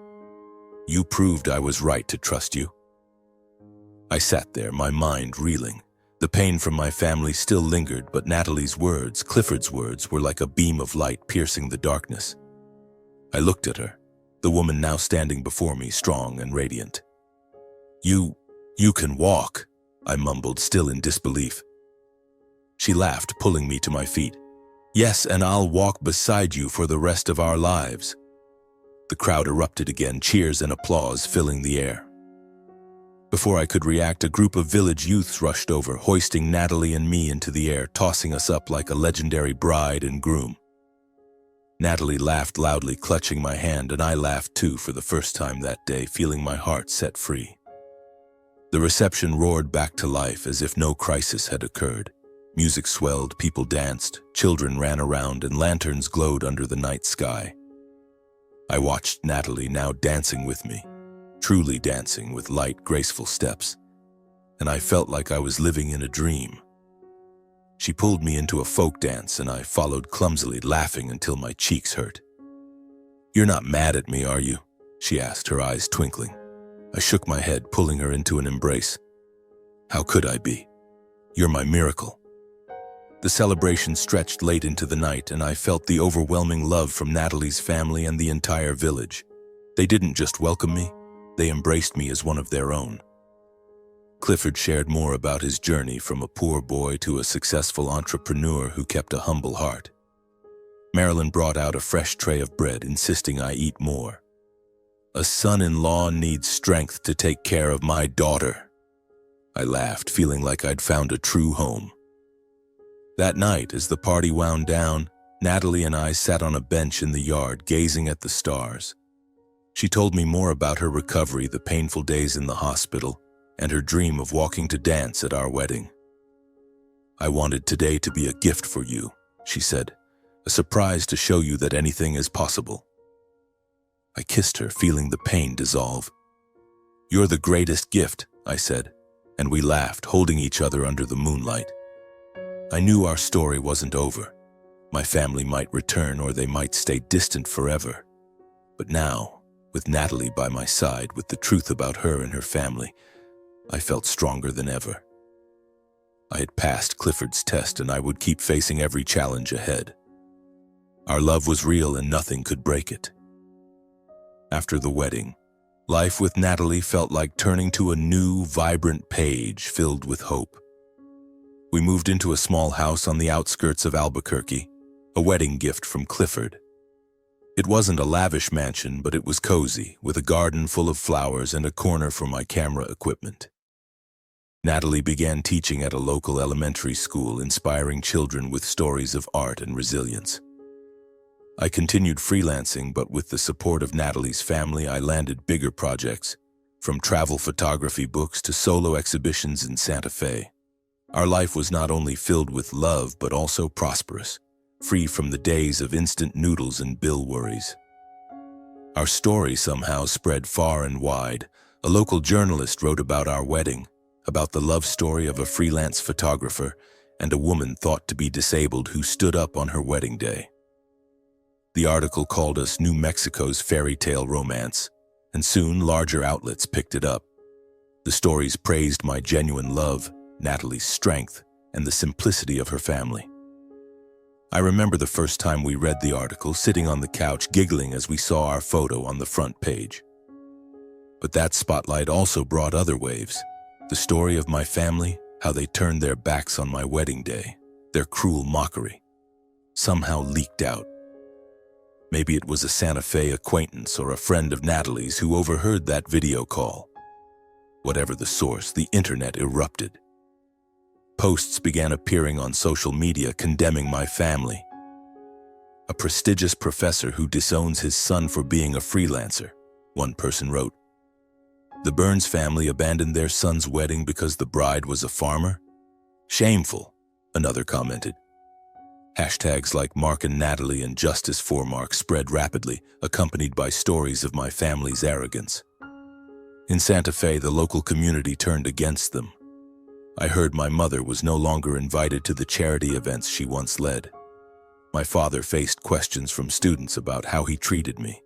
You proved I was right to trust you." I sat there, my mind reeling. The pain from my family still lingered, but Natalie's words, Clifford's words, were like a beam of light piercing the darkness. I looked at her, the woman now standing before me, strong and radiant. You can walk," I mumbled, still in disbelief. She laughed, pulling me to my feet. "Yes, and I'll walk beside you for the rest of our lives." The crowd erupted again, cheers and applause filling the air. Before I could react, a group of village youths rushed over, hoisting Natalie and me into the air, tossing us up like a legendary bride and groom. Natalie laughed loudly, clutching my hand, and I laughed too for the first time that day, feeling my heart set free. The reception roared back to life as if no crisis had occurred. Music swelled, people danced, children ran around, and lanterns glowed under the night sky. I watched Natalie now dancing with me, truly dancing with light, graceful steps, and I felt like I was living in a dream. She pulled me into a folk dance, and I followed clumsily, laughing until my cheeks hurt. "You're not mad at me, are you?" she asked, her eyes twinkling. I shook my head, pulling her into an embrace. "How could I be? You're my miracle." The celebration stretched late into the night, and I felt the overwhelming love from Natalie's family and the entire village. They didn't just welcome me, they embraced me as one of their own. Clifford shared more about his journey from a poor boy to a successful entrepreneur who kept a humble heart. Marilyn brought out a fresh tray of bread, insisting I eat more. "A son-in-law needs strength to take care of my daughter." I laughed, feeling like I'd found a true home. That night, as the party wound down, Natalie and I sat on a bench in the yard, gazing at the stars. She told me more about her recovery, the painful days in the hospital, and her dream of walking to dance at our wedding. "I wanted today to be a gift for you," she said, "a surprise to show you that anything is possible." I kissed her, feeling the pain dissolve. "You're the greatest gift," I said, and we laughed, holding each other under the moonlight. I knew our story wasn't over. My family might return, or they might stay distant forever. But now, with Natalie by my side, with the truth about her and her family, I felt stronger than ever. I had passed Clifford's test, and I would keep facing every challenge ahead. Our love was real, and nothing could break it. After the wedding, life with Natalie felt like turning to a new, vibrant page filled with hope. We moved into a small house on the outskirts of Albuquerque, a wedding gift from Clifford. It wasn't a lavish mansion, but it was cozy, with a garden full of flowers and a corner for my camera equipment. Natalie began teaching at a local elementary school, inspiring children with stories of art and resilience. I continued freelancing, but with the support of Natalie's family, I landed bigger projects, from travel photography books to solo exhibitions in Santa Fe. Our life was not only filled with love, but also prosperous, free from the days of instant noodles and bill worries. Our story somehow spread far and wide. A local journalist wrote about our wedding, about the love story of a freelance photographer and a woman thought to be disabled who stood up on her wedding day. The article called us New Mexico's fairy tale romance, and soon larger outlets picked it up. The stories praised my genuine love, Natalie's strength, and the simplicity of her family. I remember the first time we read the article, sitting on the couch giggling as we saw our photo on the front page. But that spotlight also brought other waves. The story of my family, how they turned their backs on my wedding day, their cruel mockery, somehow leaked out. Maybe it was a Santa Fe acquaintance or a friend of Natalie's who overheard that video call. Whatever the source, the internet erupted. Posts began appearing on social media condemning my family. "A prestigious professor who disowns his son for being a freelancer," one person wrote. "The Burns family abandoned their son's wedding because the bride was a farmer? Shameful," another commented. Hashtags like Mark and Natalie and Justice for Mark spread rapidly, accompanied by stories of my family's arrogance. In Santa Fe, the local community turned against them. I heard my mother was no longer invited to the charity events she once led. My father faced questions from students about how he treated me.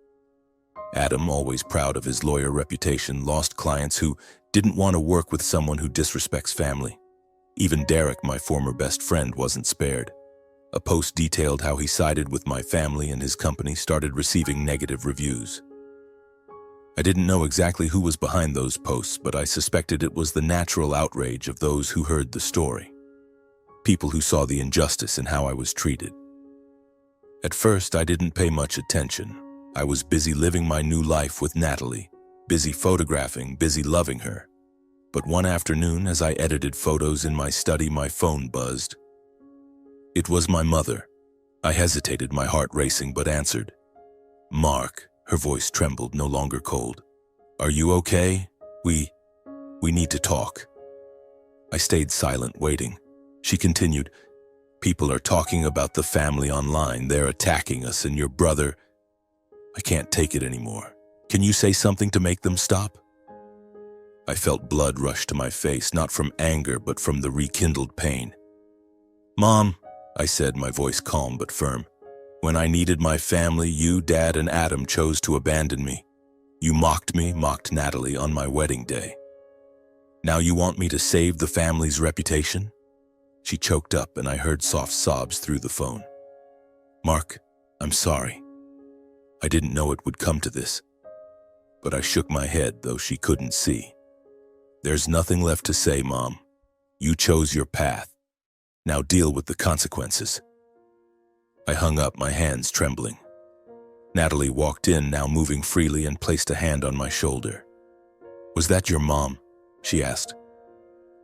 Adam, always proud of his lawyer reputation, lost clients who didn't want to work with someone who disrespects family. Even Derek, my former best friend, wasn't spared. A post detailed how he sided with my family and his company started receiving negative reviews. I didn't know exactly who was behind those posts, but I suspected it was the natural outrage of those who heard the story. People who saw the injustice in how I was treated. At first, I didn't pay much attention. I was busy living my new life with Natalie, busy photographing, busy loving her. But one afternoon, as I edited photos in my study, my phone buzzed. It was my mother. I hesitated, my heart racing, but answered. "Mark," her voice trembled, no longer cold. "Are you okay? We need to talk." I stayed silent, waiting. She continued, "People are talking about the family online. They're attacking us, and your brother. I can't take it anymore. Can you say something to make them stop?" I felt blood rush to my face, not from anger, but from the rekindled pain. "Mom," I said, my voice calm but firm, "when I needed my family, you, Dad, and Adam chose to abandon me. You mocked me, mocked Natalie on my wedding day. Now you want me to save the family's reputation?" She choked up, and I heard soft sobs through the phone. "Mark, I'm sorry. I didn't know it would come to this." But I shook my head, though she couldn't see. "There's nothing left to say, Mom. You chose your path. Now deal with the consequences." I hung up, my hands trembling. Natalie walked in, now moving freely, and placed a hand on my shoulder. "Was that your mom?" she asked.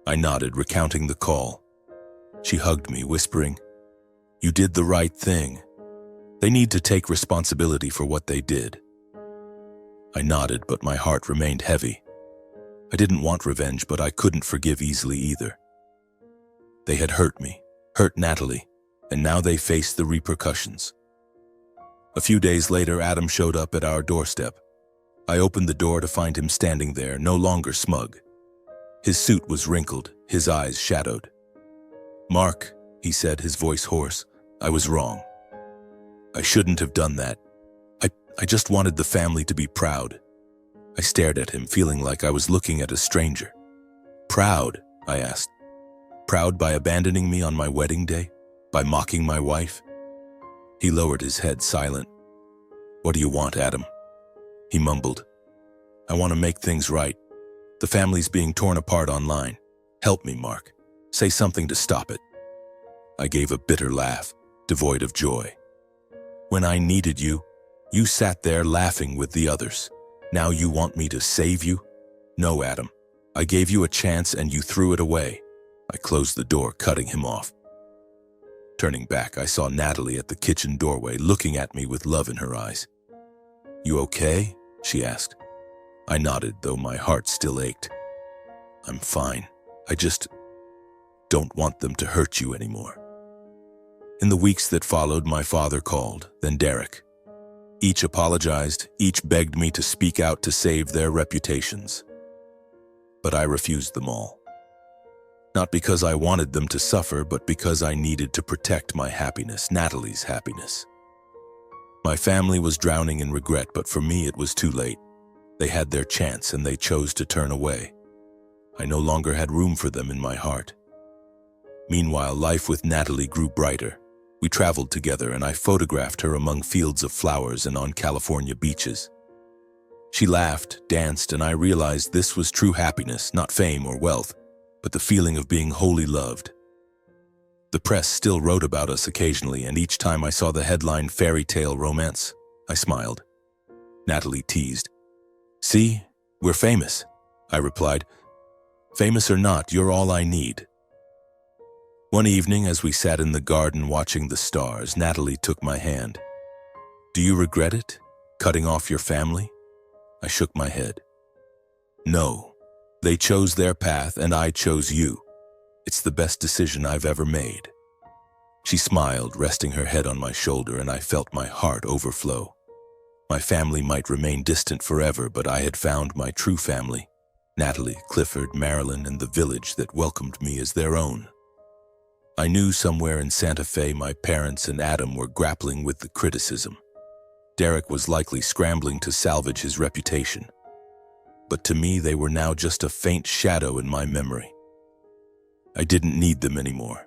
I nodded, recounting the call. She hugged me, whispering, "You did the right thing. They need to take responsibility for what they did." I nodded, but my heart remained heavy. I didn't want revenge, but I couldn't forgive easily either. They had hurt me, hurt Natalie, and now they faced the repercussions. A few days later, Adam showed up at our doorstep. I opened the door to find him standing there, no longer smug. His suit was wrinkled, his eyes shadowed. "Mark," he said, his voice hoarse, "I was wrong. I shouldn't have done that. I just wanted the family to be proud." I stared at him, feeling like I was looking at a stranger. "Proud?" I asked. "Proud by abandoning me on my wedding day? By mocking my wife?" He lowered his head, silent. "What do you want, Adam?" He mumbled. "I want to make things right. The family's being torn apart online. Help me, Mark. Say something to stop it." I gave a bitter laugh, devoid of joy. "When I needed you, you sat there laughing with the others. Now you want me to save you? No, Adam. I gave you a chance and you threw it away." I closed the door, cutting him off. Turning back, I saw Natalie at the kitchen doorway, looking at me with love in her eyes. "You okay?" she asked. I nodded, though my heart still ached. "I'm fine. I just don't want them to hurt you anymore." In the weeks that followed, my father called, then Derek. Each apologized, each begged me to speak out to save their reputations. But I refused them all. Not because I wanted them to suffer, but because I needed to protect my happiness, Natalie's happiness. My family was drowning in regret, but for me it was too late. They had their chance and they chose to turn away. I no longer had room for them in my heart. Meanwhile, life with Natalie grew brighter. We traveled together and I photographed her among fields of flowers and on California beaches. She laughed, danced, and I realized this was true happiness, not fame or wealth, but the feeling of being wholly loved. The press still wrote about us occasionally, and each time I saw the headline "Fairy Tale Romance," I smiled. Natalie teased. "See, we're famous," I replied. "Famous or not, you're all I need." One evening, as we sat in the garden watching the stars, Natalie took my hand. "Do you regret it, cutting off your family?" I shook my head. "No, they chose their path and I chose you. It's the best decision I've ever made." She smiled, resting her head on my shoulder, and I felt my heart overflow. My family might remain distant forever, but I had found my true family, Natalie, Clifford, Marilyn, and the village that welcomed me as their own. I knew somewhere in Santa Fe my parents and Adam were grappling with the criticism. Derek was likely scrambling to salvage his reputation. But to me, they were now just a faint shadow in my memory. I didn't need them anymore.